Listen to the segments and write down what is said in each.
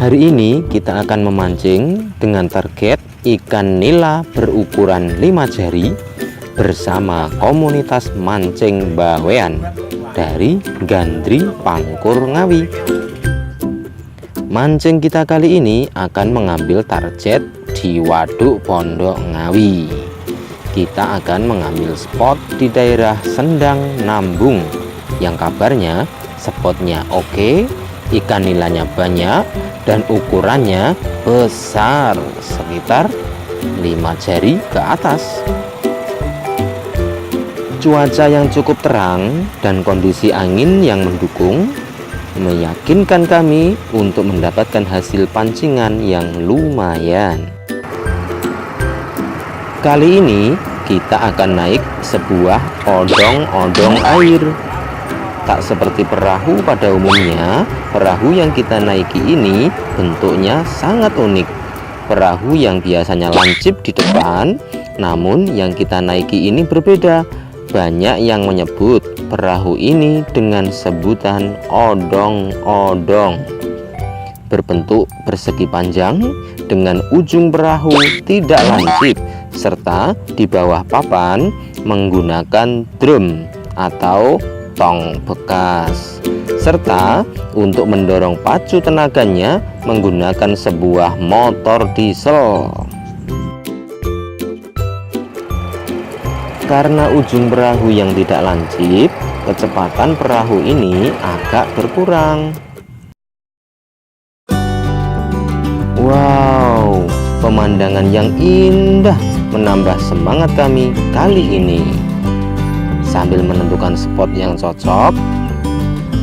Hari ini kita akan memancing dengan target ikan nila berukuran 5 jari bersama komunitas mancing bawean dari Gandri Pangkur Ngawi. Mancing kita kali ini akan mengambil target di Waduk Pondok Ngawi. Kita akan mengambil spot di daerah Sendang Nambung yang kabarnya spotnya oke, ikan nilanya banyak dan ukurannya besar, sekitar 5 jari ke atas. Cuaca yang cukup terang dan kondisi angin yang mendukung meyakinkan kami untuk mendapatkan hasil pancingan yang lumayan. Kali ini kita akan naik sebuah odong-odong air. Tak seperti perahu pada umumnya, perahu yang kita naiki ini bentuknya sangat unik. Perahu yang biasanya lancip di depan, namun yang kita naiki ini berbeda. Banyak yang menyebut perahu ini dengan sebutan odong-odong. Berbentuk persegi panjang dengan ujung perahu tidak lancip, serta di bawah papan menggunakan drum atau tong bekas, serta untuk mendorong pacu tenaganya menggunakan sebuah motor diesel. Karena ujung perahu yang tidak lancip, kecepatan perahu ini agak berkurang. Wow, pemandangan yang indah menambah semangat kami kali ini. Sambil menentukan spot yang cocok,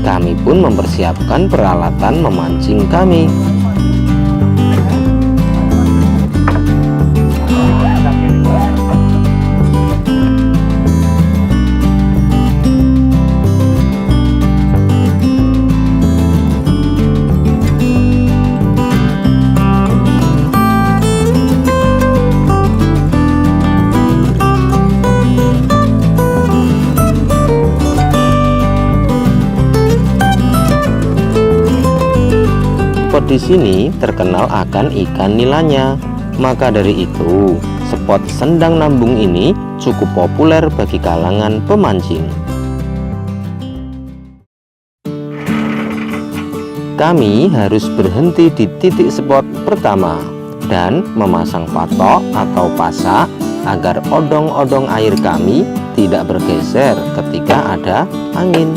kami pun mempersiapkan peralatan memancing kami. Di sini terkenal akan ikan nilanya. Maka dari itu, spot Sendang Nambung ini cukup populer bagi kalangan pemancing. Kami harus berhenti di titik spot pertama dan memasang patok atau pasak agar odong-odong air kami tidak bergeser ketika ada angin.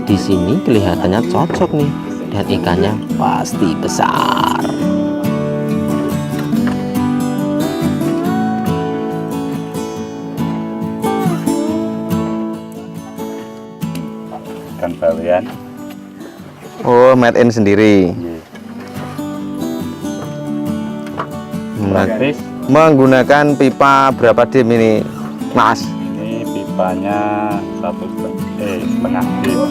Di sini kelihatannya cocok nih, dan ikannya pasti besar. Ikan bawean. Oh, made in sendiri. Menggunakan pipa berapa dim ini, Mas? Ini pipanya 1,5 dim.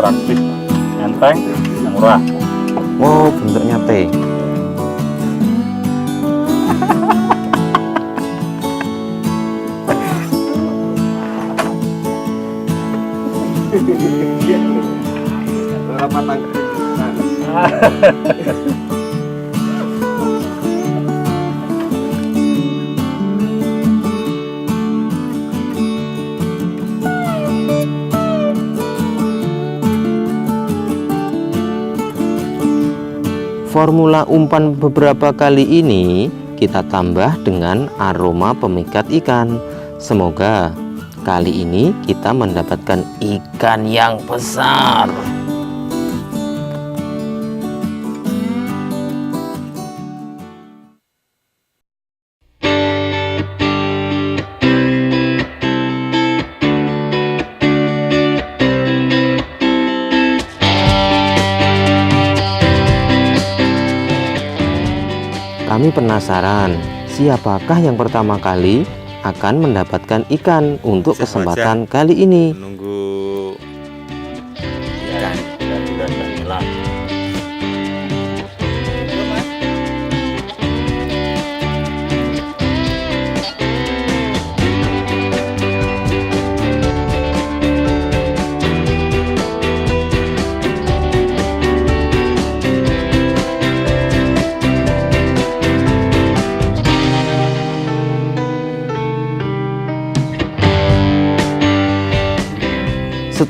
Praktis, enteng, murah. Oh, bentuknya T. Formula umpan beberapa kali ini kita tambah dengan aroma pemikat ikan. Semoga kali ini kita mendapatkan ikan yang besar. Kami penasaran, siapakah yang pertama kali akan mendapatkan ikan untuk kesempatan kali ini. Menunggu ikan dan juga nila.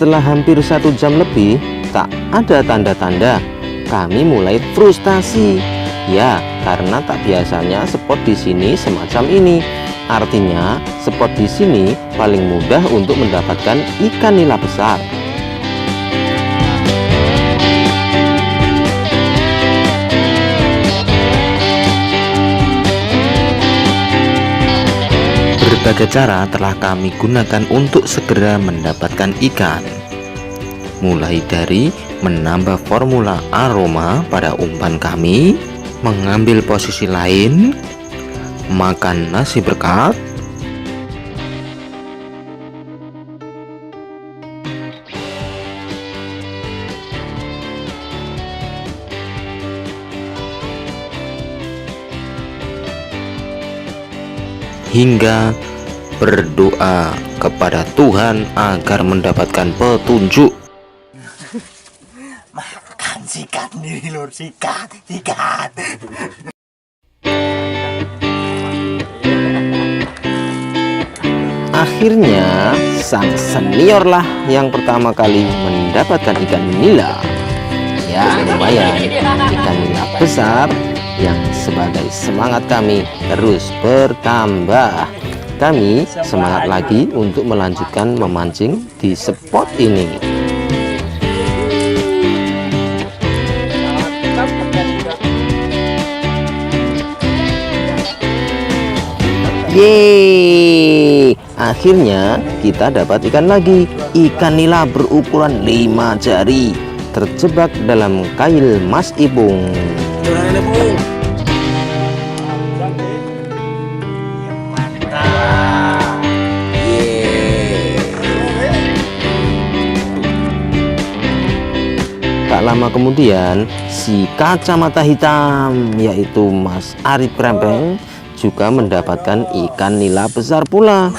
Setelah hampir 1 jam lebih, tak ada tanda-tanda. Kami mulai frustasi. Ya, karena tak biasanya spot di sini semacam ini. Artinya, spot di sini paling mudah untuk mendapatkan ikan nila besar. Berbagai cara telah kami gunakan untuk segera mendapatkan ikan. Mulai dari menambah formula aroma pada umpan kami, mengambil posisi lain, makan nasi berkat, hingga berdoa kepada Tuhan agar mendapatkan petunjuk. Makan sikat nih lur, sikat. Akhirnya sang senior lah yang pertama kali mendapatkan ikan nila. Ya lumayan, ikan nila besar yang sebagai semangat kami terus bertambah. Kami semangat lagi untuk melanjutkan memancing di spot ini. Yeay, akhirnya kita dapat ikan lagi. Ikan nila berukuran 5 jari terjebak dalam kail Mas Ipung. Tak lama kemudian, si kacamata hitam yaitu Mas Arif Krempeng juga mendapatkan ikan nila besar pula.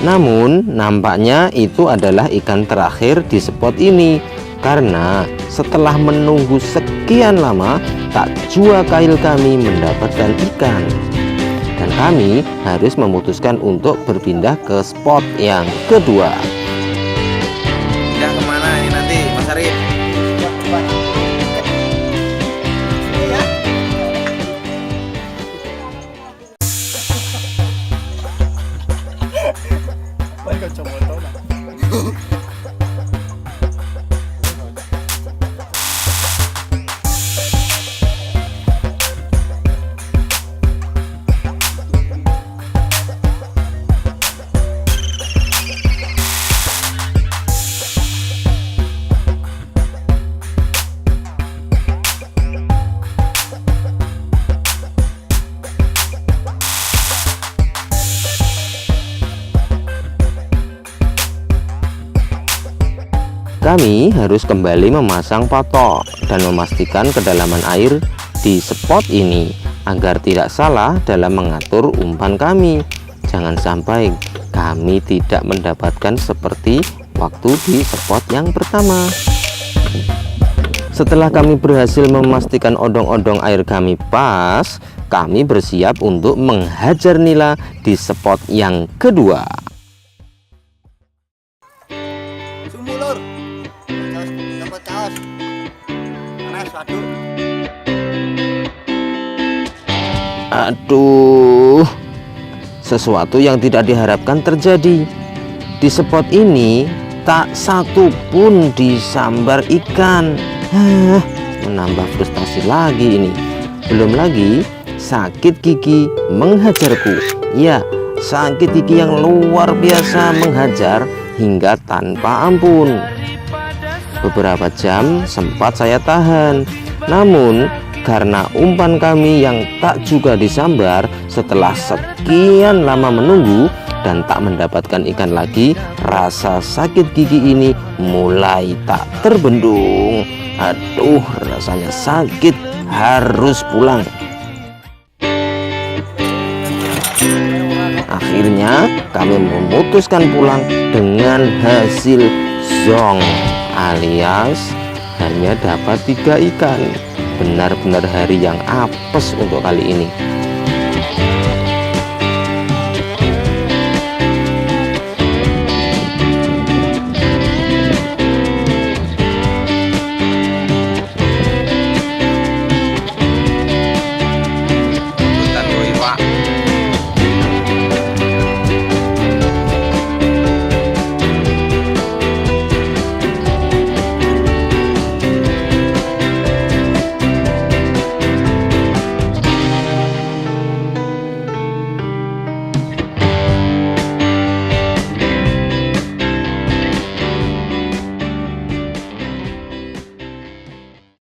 Namun nampaknya itu adalah ikan terakhir di spot ini, karena setelah menunggu sekian lama, tak jua kail kami mendapatkan ikan. Dan kami harus memutuskan untuk berpindah ke spot yang kedua. Pindah kemana ini nanti, Mas Arif? Kami harus kembali memasang patok dan memastikan kedalaman air di spot ini agar tidak salah dalam mengatur umpan kami. Jangan sampai kami tidak mendapatkan seperti waktu di spot yang pertama. Setelah kami berhasil memastikan odong-odong air kami pas, kami bersiap untuk menghajar nila di spot yang kedua. Sumulur. Dapat kaos. Panas, waduh. Aduh, sesuatu yang tidak diharapkan terjadi. Di spot ini tak satu pun disambar ikan. Menambah frustasi lagi ini. Belum lagi sakit gigi menghajarku. Ya, sakit gigi yang luar biasa menghajar hingga tanpa ampun. Beberapa jam sempat saya tahan, namun karena umpan kami yang tak juga disambar, setelah sekian lama menunggu dan tak mendapatkan ikan lagi, rasa sakit gigi ini mulai tak terbendung. Aduh, rasanya sakit, harus pulang. Akhirnya kami memutuskan pulang dengan hasil zong alias hanya dapat 3 ikan. Benar-benar hari yang apes untuk kali ini.